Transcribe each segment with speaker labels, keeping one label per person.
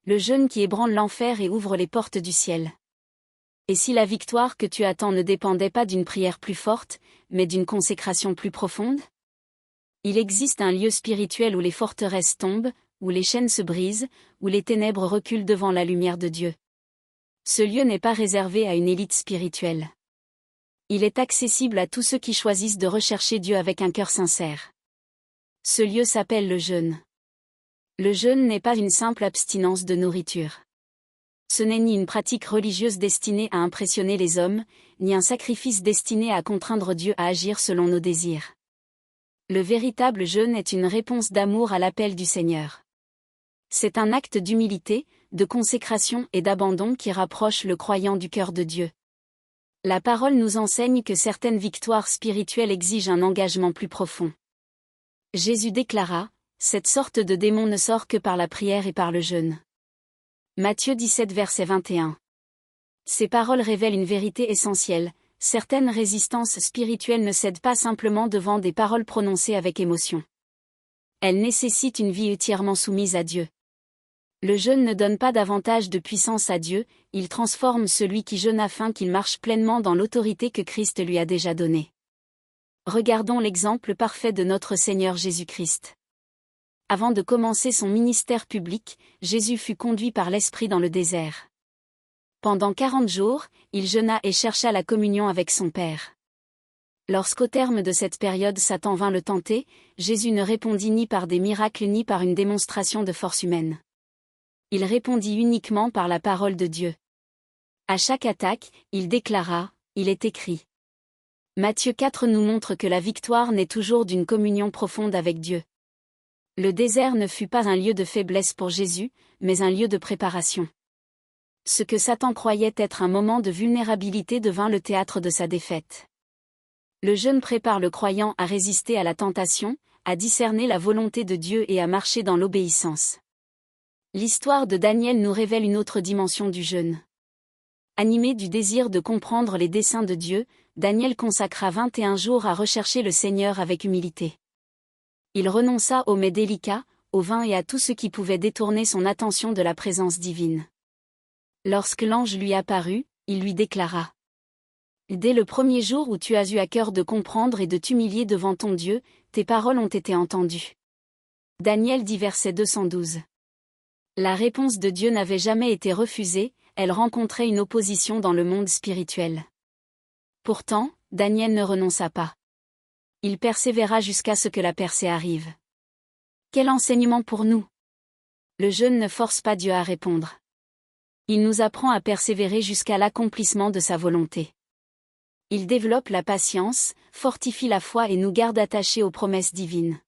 Speaker 1: Le jeûne qui ébranle l'enfer et ouvre les portes du ciel. Et si la victoire que tu attends ne dépendait pas d'une prière plus forte, mais d'une consécration plus profonde? Il existe un lieu spirituel où les forteresses tombent, où les chaînes se brisent, où les ténèbres reculent devant la lumière de Dieu. Ce lieu n'est pas réservé à une élite spirituelle. Il est accessible à tous ceux qui choisissent de rechercher Dieu avec un cœur sincère. Ce lieu s'appelle le jeûne. Le jeûne n'est pas une simple abstinence de nourriture. Ce n'est ni une pratique religieuse destinée à impressionner les hommes, ni un sacrifice destiné à contraindre Dieu à agir selon nos désirs. Le véritable jeûne est une réponse d'amour à l'appel du Seigneur. C'est un acte d'humilité, de consécration et d'abandon qui rapproche le croyant du cœur de Dieu. La parole nous enseigne que certaines victoires spirituelles exigent un engagement plus profond. Jésus déclara, « Cette sorte de démon ne sort que par la prière et par le jeûne. » Matthieu 17 verset 21. Ces paroles révèlent une vérité essentielle. Certaines résistances spirituelles ne cèdent pas simplement devant des paroles prononcées avec émotion. Elles nécessitent une vie entièrement soumise à Dieu. Le jeûne ne donne pas davantage de puissance à Dieu, il transforme celui qui jeûne afin qu'il marche pleinement dans l'autorité que Christ lui a déjà donnée. Regardons l'exemple parfait de notre Seigneur Jésus-Christ. Avant de commencer son ministère public, Jésus fut conduit par l'Esprit dans le désert. Pendant 40 jours, il jeûna et chercha la communion avec son Père. Lorsqu'au terme de cette période Satan vint le tenter, Jésus ne répondit ni par des miracles ni par une démonstration de force humaine. Il répondit uniquement par la parole de Dieu. À chaque attaque, il déclara, « Il est écrit ». Matthieu 4 nous montre que la victoire naît toujours d'une communion profonde avec Dieu. Le désert ne fut pas un lieu de faiblesse pour Jésus, mais un lieu de préparation. Ce que Satan croyait être un moment de vulnérabilité devint le théâtre de sa défaite. Le jeûne prépare le croyant à résister à la tentation, à discerner la volonté de Dieu et à marcher dans l'obéissance. L'histoire de Daniel nous révèle une autre dimension du jeûne. Animé du désir de comprendre les desseins de Dieu, Daniel consacra 21 jours à rechercher le Seigneur avec humilité. Il renonça aux mets délicats, au vin et à tout ce qui pouvait détourner son attention de la présence divine. Lorsque l'ange lui apparut, il lui déclara. Dès le premier jour où tu as eu à cœur de comprendre et de t'humilier devant ton Dieu, tes paroles ont été entendues. Daniel dit verset 212. La réponse de Dieu n'avait jamais été refusée, elle rencontrait une opposition dans le monde spirituel. Pourtant, Daniel ne renonça pas. Il persévéra jusqu'à ce que la percée arrive. Quel enseignement pour nous! Le jeûne ne force pas Dieu à répondre. Il nous apprend à persévérer jusqu'à l'accomplissement de sa volonté. Il développe la patience, fortifie la foi et nous garde attachés aux promesses divines.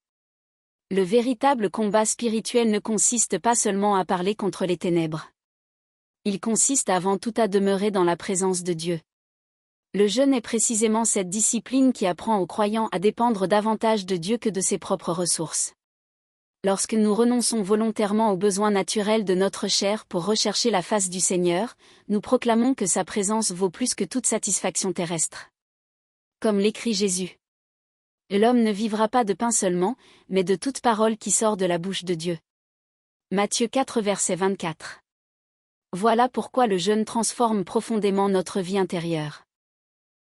Speaker 1: Le véritable combat spirituel ne consiste pas seulement à parler contre les ténèbres. Il consiste avant tout à demeurer dans la présence de Dieu. Le jeûne est précisément cette discipline qui apprend aux croyants à dépendre davantage de Dieu que de ses propres ressources. Lorsque nous renonçons volontairement aux besoins naturels de notre chair pour rechercher la face du Seigneur, nous proclamons que sa présence vaut plus que toute satisfaction terrestre. Comme l'écrit Jésus. L'homme ne vivra pas de pain seulement, mais de toute parole qui sort de la bouche de Dieu. Matthieu 4 verset 24. Voilà pourquoi le jeûne transforme profondément notre vie intérieure.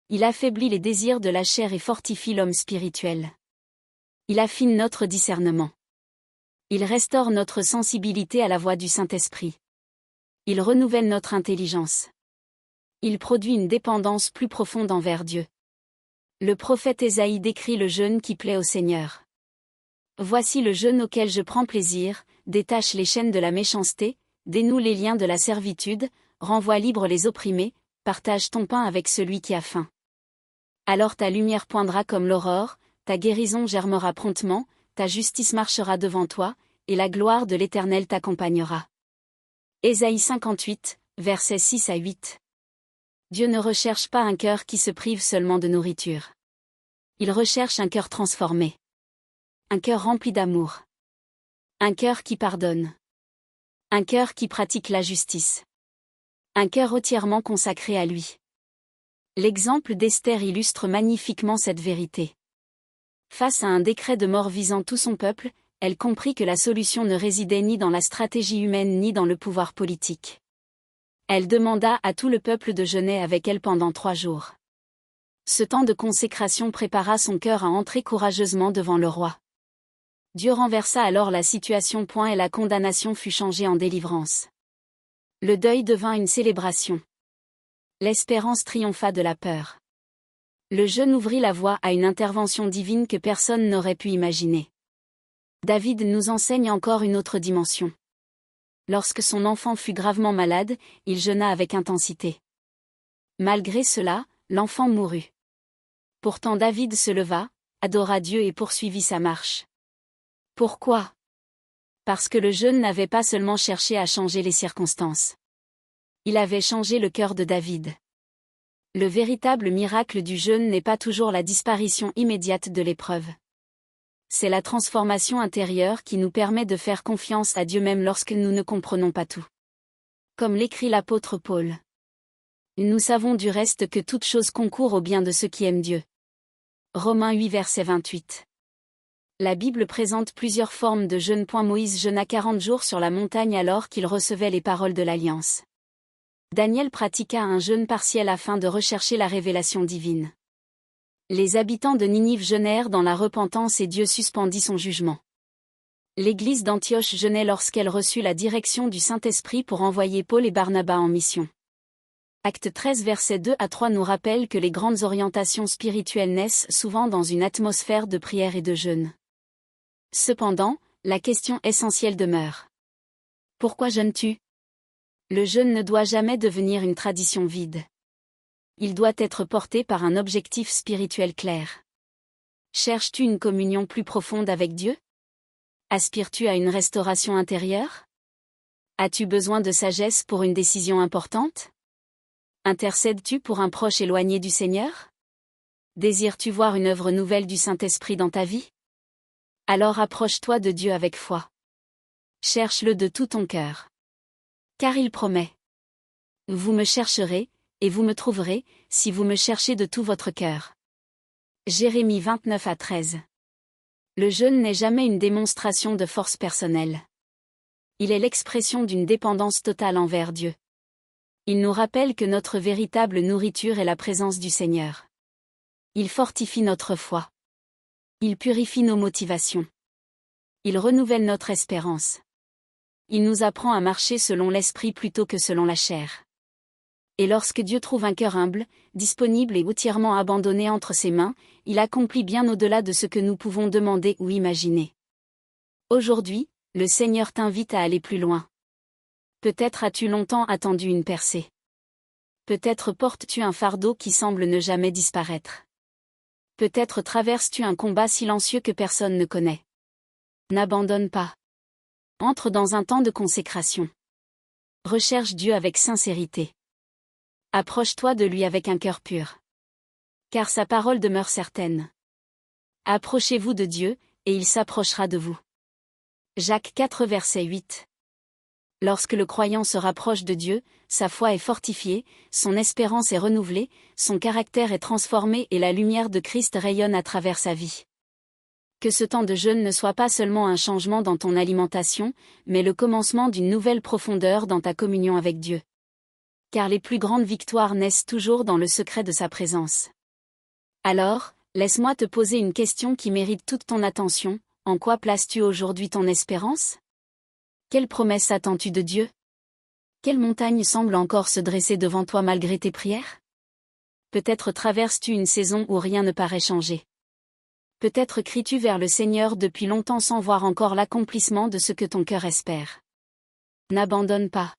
Speaker 1: Il affaiblit les désirs de la chair et fortifie l'homme spirituel. Il affine notre discernement. Il restaure notre sensibilité à la voix du Saint-Esprit. Il renouvelle notre intelligence. Il produit une dépendance plus profonde envers Dieu. Le prophète Ésaïe décrit le jeûne qui plaît au Seigneur. Voici le jeûne auquel je prends plaisir, détache les chaînes de la méchanceté, dénoue les liens de la servitude, renvoie libre les opprimés, partage ton pain avec celui qui a faim. Alors ta lumière poindra comme l'aurore, ta guérison germera promptement, ta justice marchera devant toi, et la gloire de l'Éternel t'accompagnera. Ésaïe 58, versets 6 à 8. Dieu ne recherche pas un cœur qui se prive seulement de nourriture. Il recherche un cœur transformé. Un cœur rempli d'amour. Un cœur qui pardonne. Un cœur qui pratique la justice. Un cœur entièrement consacré à lui. L'exemple d'Esther illustre magnifiquement cette vérité. Face à un décret de mort visant tout son peuple, elle comprit que la solution ne résidait ni dans la stratégie humaine ni dans le pouvoir politique. Elle demanda à tout le peuple de jeûner avec elle pendant 3 jours. Ce temps de consécration prépara son cœur à entrer courageusement devant le roi. Dieu renversa alors la situation. Et la condamnation fut changée en délivrance. Le deuil devint une célébration. L'espérance triompha de la peur. Le jeûne ouvrit la voie à une intervention divine que personne n'aurait pu imaginer. David nous enseigne encore une autre dimension. Lorsque son enfant fut gravement malade, il jeûna avec intensité. Malgré cela, l'enfant mourut. Pourtant David se leva, adora Dieu et poursuivit sa marche. Pourquoi? Parce que le jeûne n'avait pas seulement cherché à changer les circonstances. Il avait changé le cœur de David. Le véritable miracle du jeûne n'est pas toujours la disparition immédiate de l'épreuve. C'est la transformation intérieure qui nous permet de faire confiance à Dieu même lorsque nous ne comprenons pas tout. Comme l'écrit l'apôtre Paul. Nous savons du reste que toute chose concourt au bien de ceux qui aiment Dieu. Romains 8 verset 28. La Bible présente plusieurs formes de jeûne. Moïse jeûna 40 jours sur la montagne alors qu'il recevait les paroles de l'Alliance. Daniel pratiqua un jeûne partiel afin de rechercher la révélation divine. Les habitants de Ninive jeûnèrent dans la repentance et Dieu suspendit son jugement. L'église d'Antioche jeûnait lorsqu'elle reçut la direction du Saint-Esprit pour envoyer Paul et Barnabas en mission. Acte 13 versets 2 à 3 nous rappelle que les grandes orientations spirituelles naissent souvent dans une atmosphère de prière et de jeûne. Cependant, la question essentielle demeure. Pourquoi jeûnes-tu? Le jeûne ne doit jamais devenir une tradition vide. Il doit être porté par un objectif spirituel clair. Cherches-tu une communion plus profonde avec Dieu? Aspires-tu à une restauration intérieure? As-tu besoin de sagesse pour une décision importante? Intercèdes-tu pour un proche éloigné du Seigneur? Désires-tu voir une œuvre nouvelle du Saint-Esprit dans ta vie? Alors approche-toi de Dieu avec foi. Cherche-le de tout ton cœur. Car il promet. Vous me chercherez, et vous me trouverez, si vous me cherchez de tout votre cœur. Jérémie 29 à 13. Le jeûne n'est jamais une démonstration de force personnelle. Il est l'expression d'une dépendance totale envers Dieu. Il nous rappelle que notre véritable nourriture est la présence du Seigneur. Il fortifie notre foi. Il purifie nos motivations. Il renouvelle notre espérance. Il nous apprend à marcher selon l'esprit plutôt que selon la chair. Et lorsque Dieu trouve un cœur humble, disponible et entièrement abandonné entre ses mains, il accomplit bien au-delà de ce que nous pouvons demander ou imaginer. Aujourd'hui, le Seigneur t'invite à aller plus loin. Peut-être as-tu longtemps attendu une percée. Peut-être portes-tu un fardeau qui semble ne jamais disparaître. Peut-être traverses-tu un combat silencieux que personne ne connaît. N'abandonne pas. Entre dans un temps de consécration. Recherche Dieu avec sincérité. Approche-toi de lui avec un cœur pur. Car sa parole demeure certaine. Approchez-vous de Dieu, et il s'approchera de vous. Jacques 4 verset 8. Lorsque le croyant se rapproche de Dieu, sa foi est fortifiée, son espérance est renouvelée, son caractère est transformé et la lumière de Christ rayonne à travers sa vie. Que ce temps de jeûne ne soit pas seulement un changement dans ton alimentation, mais le commencement d'une nouvelle profondeur dans ta communion avec Dieu. Car les plus grandes victoires naissent toujours dans le secret de sa présence. Alors, laisse-moi te poser une question qui mérite toute ton attention. En quoi places-tu aujourd'hui ton espérance? Quelle promesse attends-tu de Dieu? Quelle montagne semble encore se dresser devant toi malgré tes prières? Peut-être traverses-tu une saison où rien ne paraît changer. Peut-être cries-tu vers le Seigneur depuis longtemps sans voir encore l'accomplissement de ce que ton cœur espère. N'abandonne pas.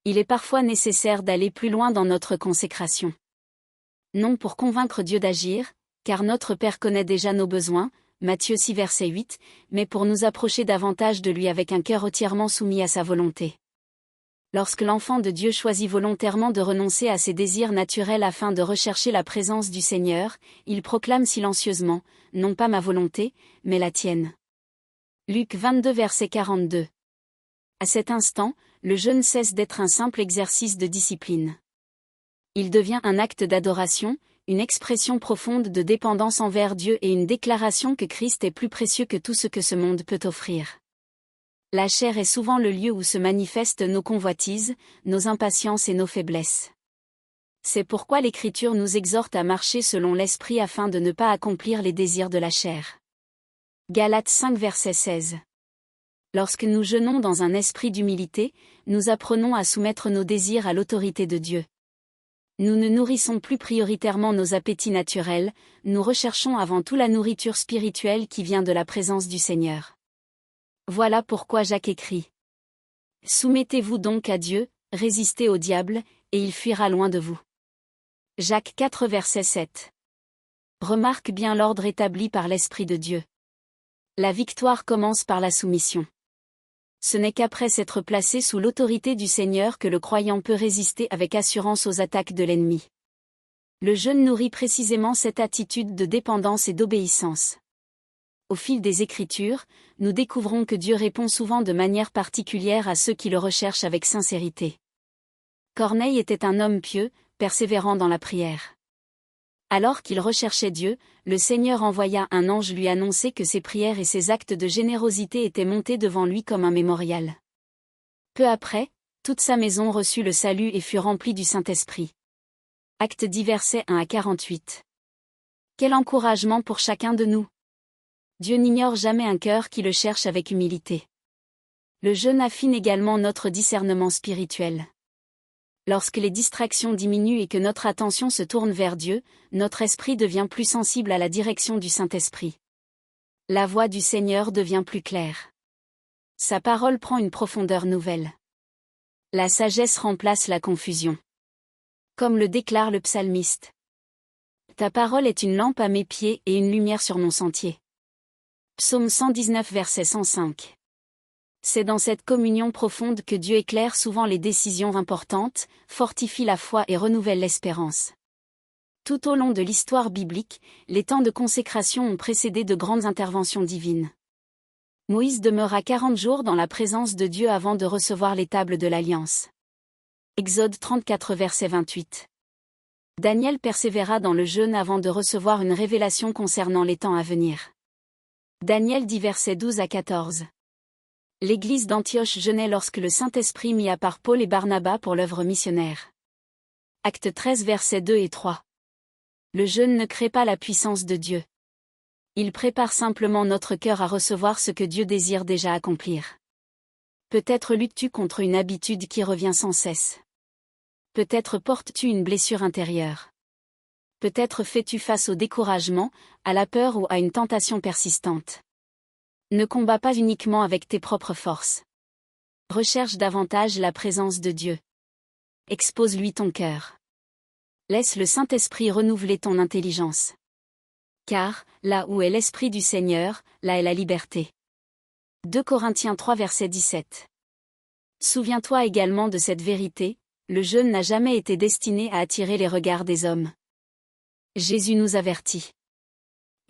Speaker 1: Il est parfois nécessaire d'aller plus loin dans notre consécration. Non pour convaincre Dieu d'agir, car notre Père connaît déjà nos besoins, Matthieu 6 verset 8, mais pour nous approcher davantage de lui avec un cœur entièrement soumis à sa volonté. Lorsque l'enfant de Dieu choisit volontairement de renoncer à ses désirs naturels afin de rechercher la présence du Seigneur, il proclame silencieusement, non pas ma volonté, mais la tienne. Luc 22 verset 42. À cet instant, le jeûne cesse d'être un simple exercice de discipline. Il devient un acte d'adoration, une expression profonde de dépendance envers Dieu et une déclaration que Christ est plus précieux que tout ce que ce monde peut offrir. La chair est souvent le lieu où se manifestent nos convoitises, nos impatiences et nos faiblesses. C'est pourquoi l'Écriture nous exhorte à marcher selon l'Esprit afin de ne pas accomplir les désirs de la chair. Galates 5 verset 16. Lorsque nous jeûnons dans un esprit d'humilité, nous apprenons à soumettre nos désirs à l'autorité de Dieu. Nous ne nourrissons plus prioritairement nos appétits naturels, nous recherchons avant tout la nourriture spirituelle qui vient de la présence du Seigneur. Voilà pourquoi Jacques écrit. Soumettez-vous donc à Dieu, résistez au diable, et il fuira loin de vous. Jacques 4 verset 7. Remarque bien l'ordre établi par l'Esprit de Dieu. La victoire commence par la soumission. Ce n'est qu'après s'être placé sous l'autorité du Seigneur que le croyant peut résister avec assurance aux attaques de l'ennemi. Le jeûne nourrit précisément cette attitude de dépendance et d'obéissance. Au fil des Écritures, nous découvrons que Dieu répond souvent de manière particulière à ceux qui le recherchent avec sincérité. Corneille était un homme pieux, persévérant dans la prière. Alors qu'il recherchait Dieu, le Seigneur envoya un ange lui annoncer que ses prières et ses actes de générosité étaient montés devant lui comme un mémorial. Peu après, toute sa maison reçut le salut et fut remplie du Saint-Esprit. Actes 10 versets 1 à 48. Quel encouragement pour chacun de nous! Dieu n'ignore jamais un cœur qui le cherche avec humilité. Le jeûne affine également notre discernement spirituel. Lorsque les distractions diminuent et que notre attention se tourne vers Dieu, notre esprit devient plus sensible à la direction du Saint-Esprit. La voix du Seigneur devient plus claire. Sa parole prend une profondeur nouvelle. La sagesse remplace la confusion. Comme le déclare le psalmiste. Ta parole est une lampe à mes pieds et une lumière sur mon sentier. Psaume 119 verset 105. C'est dans cette communion profonde que Dieu éclaire souvent les décisions importantes, fortifie la foi et renouvelle l'espérance. Tout au long de l'histoire biblique, les temps de consécration ont précédé de grandes interventions divines. Moïse demeura 40 jours dans la présence de Dieu avant de recevoir les tables de l'Alliance. Exode 34 verset 28. Daniel persévéra dans le jeûne avant de recevoir une révélation concernant les temps à venir. Daniel 10 versets 12 à 14. L'église d'Antioche jeûnait lorsque le Saint-Esprit mit à part Paul et Barnabas pour l'œuvre missionnaire. Actes 13 versets 2 et 3. Le jeûne ne crée pas la puissance de Dieu. Il prépare simplement notre cœur à recevoir ce que Dieu désire déjà accomplir. Peut-être luttes-tu contre une habitude qui revient sans cesse. Peut-être portes-tu une blessure intérieure. Peut-être fais-tu face au découragement, à la peur ou à une tentation persistante. Ne combats pas uniquement avec tes propres forces. Recherche davantage la présence de Dieu. Expose-lui ton cœur. Laisse le Saint-Esprit renouveler ton intelligence. Car, là où est l'Esprit du Seigneur, là est la liberté. 2 Corinthiens 3 verset 17. Souviens-toi également de cette vérité, le jeûne n'a jamais été destiné à attirer les regards des hommes. Jésus nous avertit.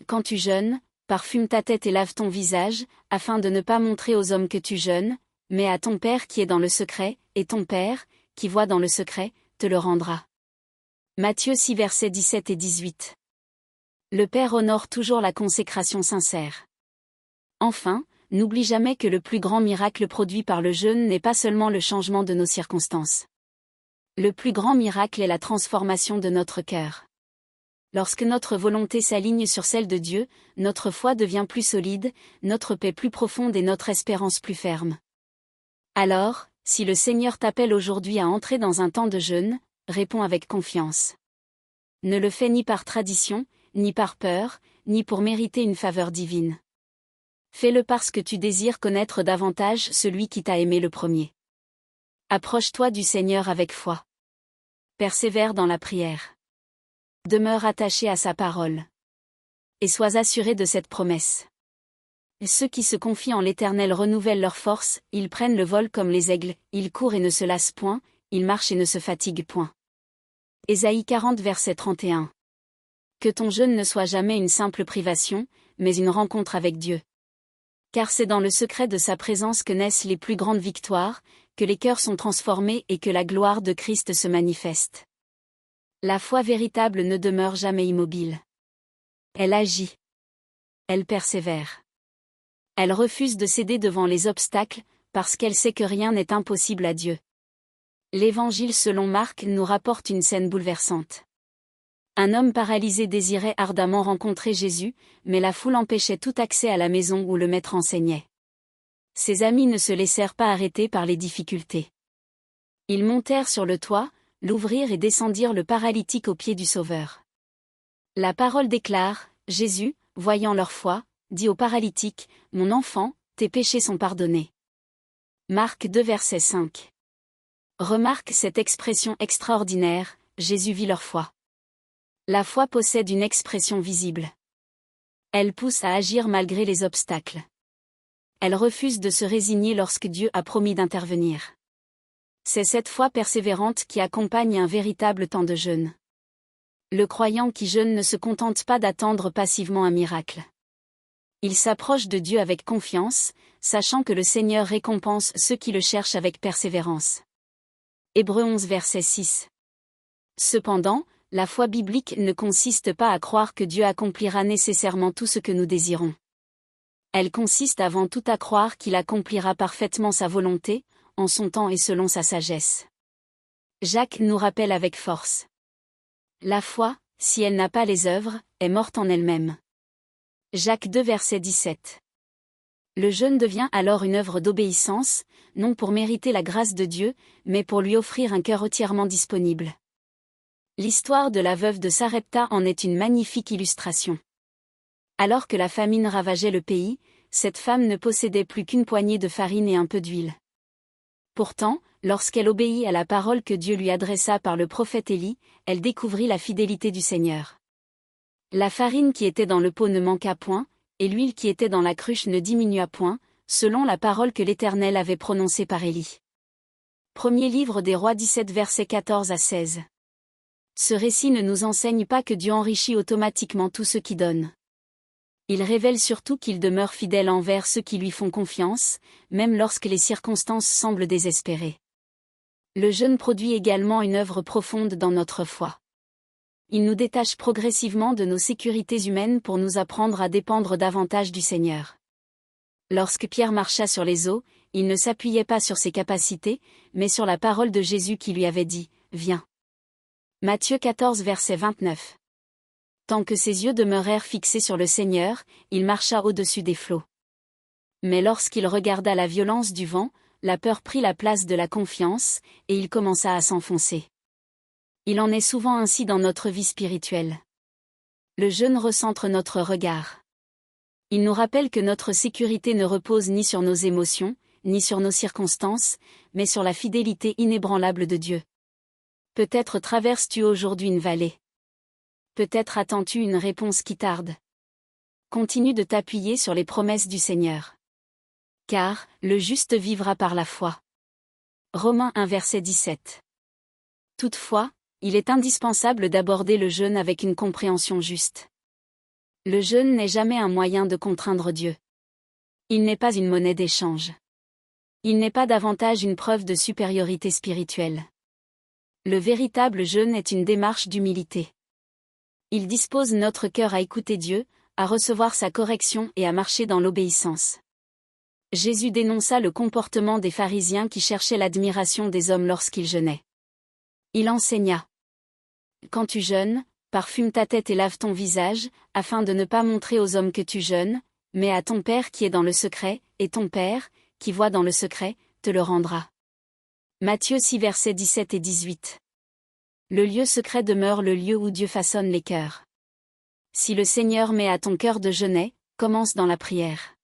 Speaker 1: Quand tu jeûnes, parfume ta tête et lave ton visage, afin de ne pas montrer aux hommes que tu jeûnes, mais à ton Père qui est dans le secret, et ton Père, qui voit dans le secret, te le rendra. Matthieu 6 versets 17 et 18. Le Père honore toujours la consécration sincère. Enfin, n'oublie jamais que le plus grand miracle produit par le jeûne n'est pas seulement le changement de nos circonstances. Le plus grand miracle est la transformation de notre cœur. Lorsque notre volonté s'aligne sur celle de Dieu, notre foi devient plus solide, notre paix plus profonde et notre espérance plus ferme. Alors, si le Seigneur t'appelle aujourd'hui à entrer dans un temps de jeûne, réponds avec confiance. Ne le fais ni par tradition, ni par peur, ni pour mériter une faveur divine. Fais-le parce que tu désires connaître davantage celui qui t'a aimé le premier. Approche-toi du Seigneur avec foi. Persévère dans la prière. Demeure attaché à sa parole. Et sois assuré de cette promesse. Ceux qui se confient en l'Éternel renouvellent leur force, ils prennent le vol comme les aigles, ils courent et ne se lassent point, ils marchent et ne se fatiguent point. Ésaïe 40 verset 31. Que ton jeûne ne soit jamais une simple privation, mais une rencontre avec Dieu. Car c'est dans le secret de sa présence que naissent les plus grandes victoires, que les cœurs sont transformés et que la gloire de Christ se manifeste. La foi véritable ne demeure jamais immobile. Elle agit. Elle persévère. Elle refuse de céder devant les obstacles, parce qu'elle sait que rien n'est impossible à Dieu. L'Évangile selon Marc nous rapporte une scène bouleversante. Un homme paralysé désirait ardemment rencontrer Jésus, mais la foule empêchait tout accès à la maison où le maître enseignait. Ses amis ne se laissèrent pas arrêter par les difficultés. Ils montèrent sur le toit, l'ouvrirent et descendirent le paralytique aux pieds du Sauveur. La parole déclare, Jésus, voyant leur foi, dit au paralytique, « Mon enfant, tes péchés sont pardonnés. » Marc 2 verset 5. Remarque cette expression extraordinaire, Jésus vit leur foi. La foi possède une expression visible. Elle pousse à agir malgré les obstacles. Elle refuse de se résigner lorsque Dieu a promis d'intervenir. C'est cette foi persévérante qui accompagne un véritable temps de jeûne. Le croyant qui jeûne ne se contente pas d'attendre passivement un miracle. Il s'approche de Dieu avec confiance, sachant que le Seigneur récompense ceux qui le cherchent avec persévérance. Hébreux 11 verset 6. Cependant, la foi biblique ne consiste pas à croire que Dieu accomplira nécessairement tout ce que nous désirons. Elle consiste avant tout à croire qu'il accomplira parfaitement sa volonté, en son temps et selon sa sagesse. Jacques nous rappelle avec force. La foi, si elle n'a pas les œuvres, est morte en elle-même. Jacques 2 verset 17. Le jeûne devient alors une œuvre d'obéissance, non pour mériter la grâce de Dieu, mais pour lui offrir un cœur entièrement disponible. L'histoire de la veuve de Sarepta en est une magnifique illustration. Alors que la famine ravageait le pays, cette femme ne possédait plus qu'une poignée de farine et un peu d'huile. Pourtant, lorsqu'elle obéit à la parole que Dieu lui adressa par le prophète Élie, elle découvrit la fidélité du Seigneur. La farine qui était dans le pot ne manqua point, et l'huile qui était dans la cruche ne diminua point, selon la parole que l'Éternel avait prononcée par Élie. Premier livre des Rois 17 versets 14 à 16. Ce récit ne nous enseigne pas que Dieu enrichit automatiquement tous ceux qui donnent. Il révèle surtout qu'il demeure fidèle envers ceux qui lui font confiance, même lorsque les circonstances semblent désespérées. Le jeûne produit également une œuvre profonde dans notre foi. Il nous détache progressivement de nos sécurités humaines pour nous apprendre à dépendre davantage du Seigneur. Lorsque Pierre marcha sur les eaux, il ne s'appuyait pas sur ses capacités, mais sur la parole de Jésus qui lui avait dit « Viens ». Matthieu 14 verset 29. Tant que ses yeux demeurèrent fixés sur le Seigneur, il marcha au-dessus des flots. Mais lorsqu'il regarda la violence du vent, la peur prit la place de la confiance, et il commença à s'enfoncer. Il en est souvent ainsi dans notre vie spirituelle. Le jeûne recentre notre regard. Il nous rappelle que notre sécurité ne repose ni sur nos émotions, ni sur nos circonstances, mais sur la fidélité inébranlable de Dieu. Peut-être traverses-tu aujourd'hui une vallée. Peut-être attends-tu une réponse qui tarde. Continue de t'appuyer sur les promesses du Seigneur. Car, le juste vivra par la foi. Romains 1 verset 17. Toutefois, il est indispensable d'aborder le jeûne avec une compréhension juste. Le jeûne n'est jamais un moyen de contraindre Dieu. Il n'est pas une monnaie d'échange. Il n'est pas davantage une preuve de supériorité spirituelle. Le véritable jeûne est une démarche d'humilité. Il dispose notre cœur à écouter Dieu, à recevoir sa correction et à marcher dans l'obéissance. Jésus dénonça le comportement des pharisiens qui cherchaient l'admiration des hommes lorsqu'ils jeûnaient. Il enseigna. Quand tu jeûnes, parfume ta tête et lave ton visage, afin de ne pas montrer aux hommes que tu jeûnes, mais à ton Père qui est dans le secret, et ton Père, qui voit dans le secret, te le rendra. Matthieu 6 versets 17 et 18. Le lieu secret demeure le lieu où Dieu façonne les cœurs. Si le Seigneur met à ton cœur de jeûner, commence dans la prière.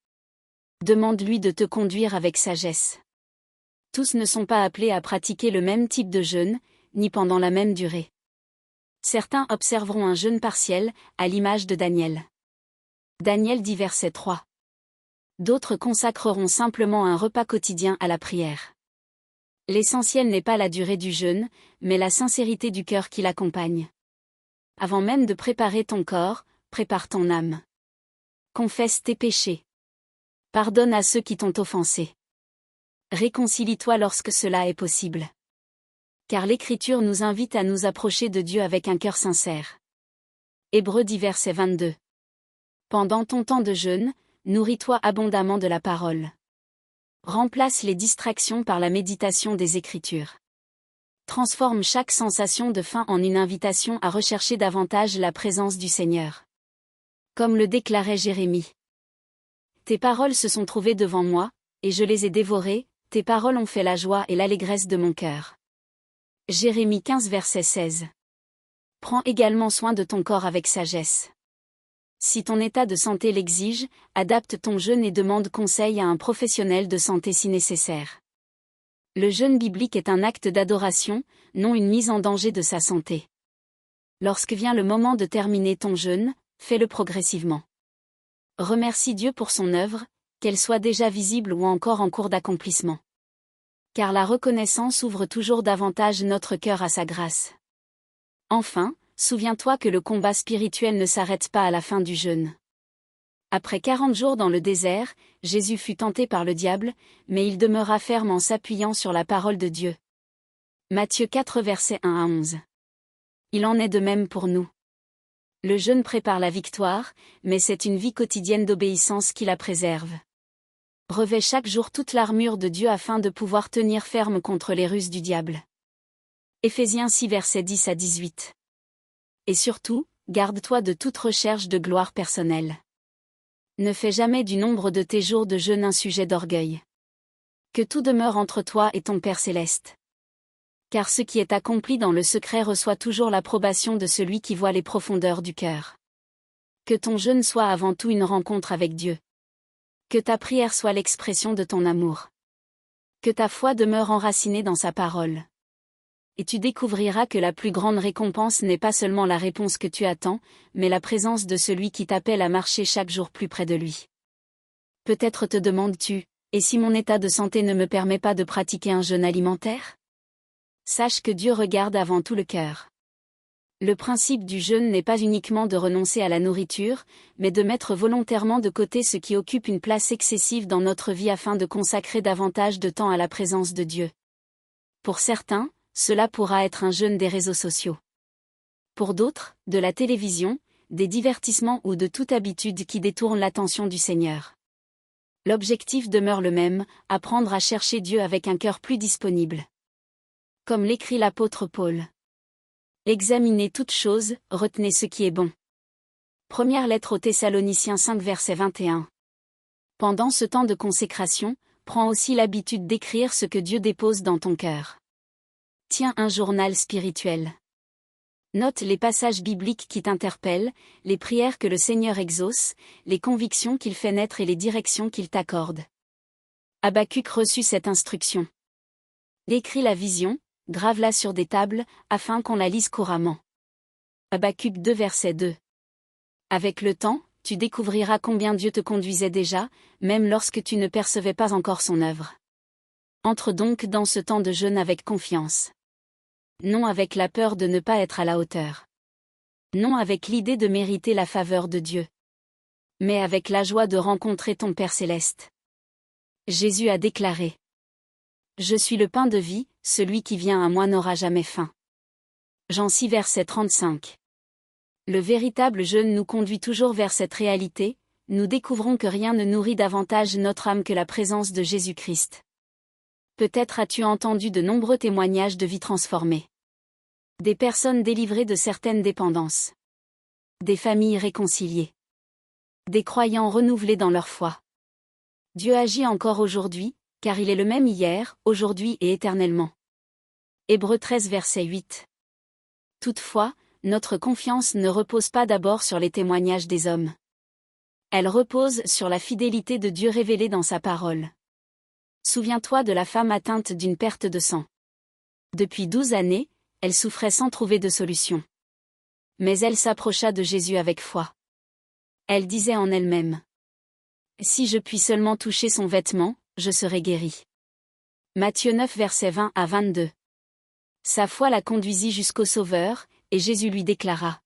Speaker 1: Demande-lui de te conduire avec sagesse. Tous ne sont pas appelés à pratiquer le même type de jeûne, ni pendant la même durée. Certains observeront un jeûne partiel, à l'image de Daniel. Daniel 10 verset 3. D'autres consacreront simplement un repas quotidien à la prière. L'essentiel n'est pas la durée du jeûne, mais la sincérité du cœur qui l'accompagne. Avant même de préparer ton corps, prépare ton âme. Confesse tes péchés. Pardonne à ceux qui t'ont offensé. Réconcilie-toi lorsque cela est possible. car l'Écriture nous invite à nous approcher de Dieu avec un cœur sincère. Hébreux 10 verset 22. Pendant ton temps de jeûne, nourris-toi abondamment de la parole. Remplace les distractions par la méditation des Écritures. Transforme chaque sensation de faim en une invitation à rechercher davantage la présence du Seigneur. Comme le déclarait Jérémie. Tes paroles se sont trouvées devant moi, et je les ai dévorées, tes paroles ont fait la joie et l'allégresse de mon cœur. Jérémie 15 verset 16. Prends également soin de ton corps avec sagesse. Si ton état de santé l'exige, adapte ton jeûne et demande conseil à un professionnel de santé si nécessaire. Le jeûne biblique est un acte d'adoration, non une mise en danger de sa santé. Lorsque vient le moment de terminer ton jeûne, fais-le progressivement. Remercie Dieu pour son œuvre, qu'elle soit déjà visible ou encore en cours d'accomplissement. Car la reconnaissance ouvre toujours davantage notre cœur à sa grâce. Enfin, souviens-toi que le combat spirituel ne s'arrête pas à la fin du jeûne. Après 40 jours dans le désert, Jésus fut tenté par le diable, mais il demeura ferme en s'appuyant sur la parole de Dieu. Matthieu 4 versets 1 à 11. Il en est de même pour nous. Le jeûne prépare la victoire, mais c'est une vie quotidienne d'obéissance qui la préserve. Revêt chaque jour toute l'armure de Dieu afin de pouvoir tenir ferme contre les ruses du diable. Éphésiens 6 versets 10 à 18. Et surtout, garde-toi de toute recherche de gloire personnelle. Ne fais jamais du nombre de tes jours de jeûne un sujet d'orgueil. Que tout demeure entre toi et ton Père céleste. Car ce qui est accompli dans le secret reçoit toujours l'approbation de celui qui voit les profondeurs du cœur. Que ton jeûne soit avant tout une rencontre avec Dieu. Que ta prière soit l'expression de ton amour. Que ta foi demeure enracinée dans sa parole. Et tu découvriras que la plus grande récompense n'est pas seulement la réponse que tu attends, mais la présence de celui qui t'appelle à marcher chaque jour plus près de lui. Peut-être te demandes-tu, et si mon état de santé ne me permet pas de pratiquer un jeûne alimentaire ? Sache que Dieu regarde avant tout le cœur. Le principe du jeûne n'est pas uniquement de renoncer à la nourriture, mais de mettre volontairement de côté ce qui occupe une place excessive dans notre vie afin de consacrer davantage de temps à la présence de Dieu. Pour certains, cela pourra être un jeûne des réseaux sociaux. Pour d'autres, de la télévision, des divertissements ou de toute habitude qui détourne l'attention du Seigneur. L'objectif demeure le même, apprendre à chercher Dieu avec un cœur plus disponible. Comme l'écrit l'apôtre Paul. Examinez toutes choses, retenez ce qui est bon. Première lettre aux Thessaloniciens 5 verset 21. Pendant ce temps de consécration, prends aussi l'habitude d'écrire ce que Dieu dépose dans ton cœur. Tiens un journal spirituel. Note les passages bibliques qui t'interpellent, les prières que le Seigneur exauce, les convictions qu'il fait naître et les directions qu'il t'accorde. Habacuc reçut cette instruction. Écris la vision, grave-la sur des tables, afin qu'on la lise couramment. Habacuc 2 verset 2. Avec le temps, tu découvriras combien Dieu te conduisait déjà, même lorsque tu ne percevais pas encore son œuvre. Entre donc dans ce temps de jeûne avec confiance. Non avec la peur de ne pas être à la hauteur. Non avec l'idée de mériter la faveur de Dieu. Mais avec la joie de rencontrer ton Père céleste. Jésus a déclaré. Je suis le pain de vie, celui qui vient à moi n'aura jamais faim. Jean 6 verset 35. Le véritable jeûne nous conduit toujours vers cette réalité, nous découvrons que rien ne nourrit davantage notre âme que la présence de Jésus-Christ. Peut-être as-tu entendu de nombreux témoignages de vie transformée. Des personnes délivrées de certaines dépendances. Des familles réconciliées. Des croyants renouvelés dans leur foi. Dieu agit encore aujourd'hui, car il est le même hier, aujourd'hui et éternellement. Hébreux 13 verset 8. Toutefois, notre confiance ne repose pas d'abord sur les témoignages des hommes. Elle repose sur la fidélité de Dieu révélée dans sa parole. Souviens-toi de la femme atteinte d'une perte de sang. Depuis 12 années, elle souffrait sans trouver de solution. Mais elle s'approcha de Jésus avec foi. Elle disait en elle-même. Si je puis seulement toucher son vêtement, je serai guérie. Matthieu 9 versets 20 à 22. Sa foi la conduisit jusqu'au Sauveur, et Jésus lui déclara.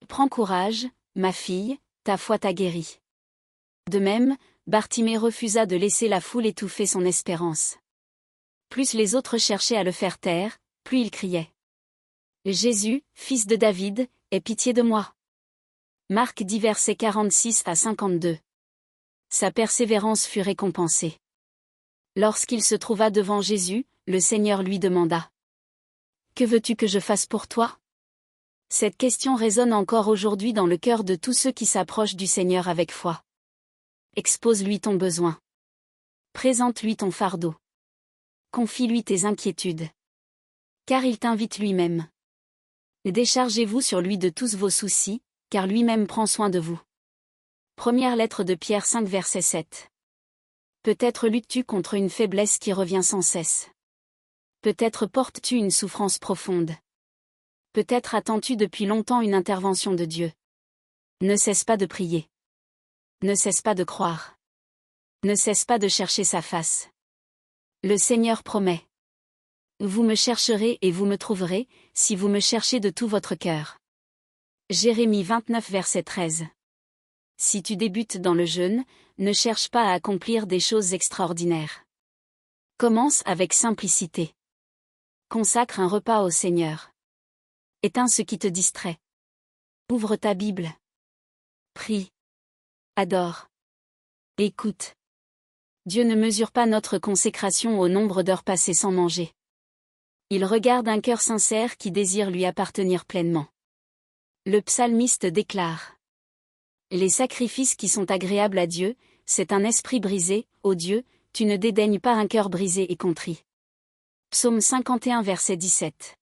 Speaker 1: Prends courage, ma fille, ta foi t'a guérie. De même, Bartimée refusa de laisser la foule étouffer son espérance. Plus les autres cherchaient à le faire taire, plus il criait. Jésus, fils de David, aie pitié de moi. Marc 10 versets 46 à 52. Sa persévérance fut récompensée. Lorsqu'il se trouva devant Jésus, le Seigneur lui demanda. Que veux-tu que je fasse pour toi? Cette question résonne encore aujourd'hui dans le cœur de tous ceux qui s'approchent du Seigneur avec foi. Expose-lui ton besoin. Présente-lui ton fardeau. Confie-lui tes inquiétudes. Car il t'invite lui-même. Déchargez-vous sur lui de tous vos soucis, car lui-même prend soin de vous. Première lettre de Pierre 5 verset 7. Peut-être luttes-tu contre une faiblesse qui revient sans cesse. Peut-être portes-tu une souffrance profonde. Peut-être attends-tu depuis longtemps une intervention de Dieu. Ne cesse pas de prier. Ne cesse pas de croire. Ne cesse pas de chercher sa face. Le Seigneur promet. Vous me chercherez et vous me trouverez, si vous me cherchez de tout votre cœur. Jérémie 29 verset 13. Si tu débutes dans le jeûne, ne cherche pas à accomplir des choses extraordinaires. Commence avec simplicité. Consacre un repas au Seigneur. Éteins ce qui te distrait. Ouvre ta Bible. Prie. Adore. Écoute. Dieu ne mesure pas notre consécration au nombre d'heures passées sans manger. Il regarde un cœur sincère qui désire lui appartenir pleinement. Le psalmiste déclare. Les sacrifices qui sont agréables à Dieu, c'est un esprit brisé, ô Dieu, tu ne dédaignes pas un cœur brisé et contrit. Psaume 51 verset 17.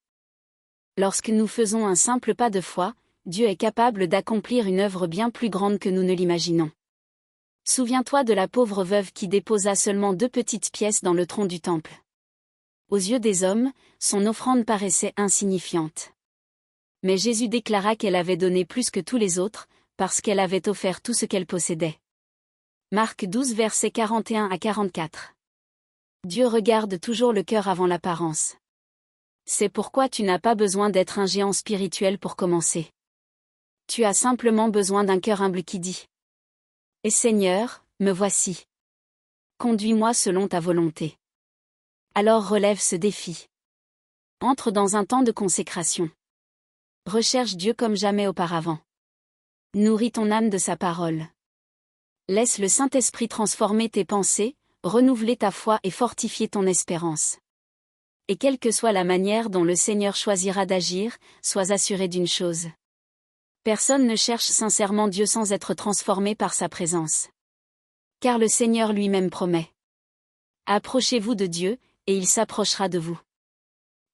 Speaker 1: Lorsque nous faisons un simple pas de foi, Dieu est capable d'accomplir une œuvre bien plus grande que nous ne l'imaginons. Souviens-toi de la pauvre veuve qui déposa seulement 2 petites pièces dans le tronc du temple. Aux yeux des hommes, son offrande paraissait insignifiante. Mais Jésus déclara qu'elle avait donné plus que tous les autres, parce qu'elle avait offert tout ce qu'elle possédait. Marc 12 versets 41 à 44. Dieu regarde toujours le cœur avant l'apparence. C'est pourquoi tu n'as pas besoin d'être un géant spirituel pour commencer. Tu as simplement besoin d'un cœur humble qui dit. Et Seigneur, me voici. Conduis-moi selon ta volonté. Alors relève ce défi. Entre dans un temps de consécration. Recherche Dieu comme jamais auparavant. Nourris ton âme de sa parole. Laisse le Saint-Esprit transformer tes pensées, renouveler ta foi et fortifier ton espérance. Et quelle que soit la manière dont le Seigneur choisira d'agir, sois assuré d'une chose. Personne ne cherche sincèrement Dieu sans être transformé par sa présence. Car le Seigneur lui-même promet. Approchez-vous de Dieu, et il s'approchera de vous.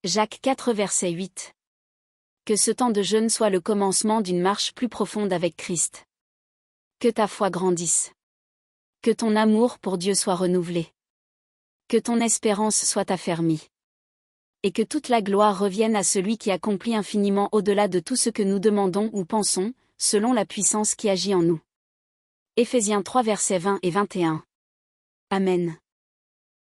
Speaker 1: Jacques 4 verset 8. Que ce temps de jeûne soit le commencement d'une marche plus profonde avec Christ. Que ta foi grandisse. Que ton amour pour Dieu soit renouvelé. Que ton espérance soit affermie. Et que toute la gloire revienne à celui qui accomplit infiniment au-delà de tout ce que nous demandons ou pensons, selon la puissance qui agit en nous. Éphésiens 3 versets 20 et 21. Amen.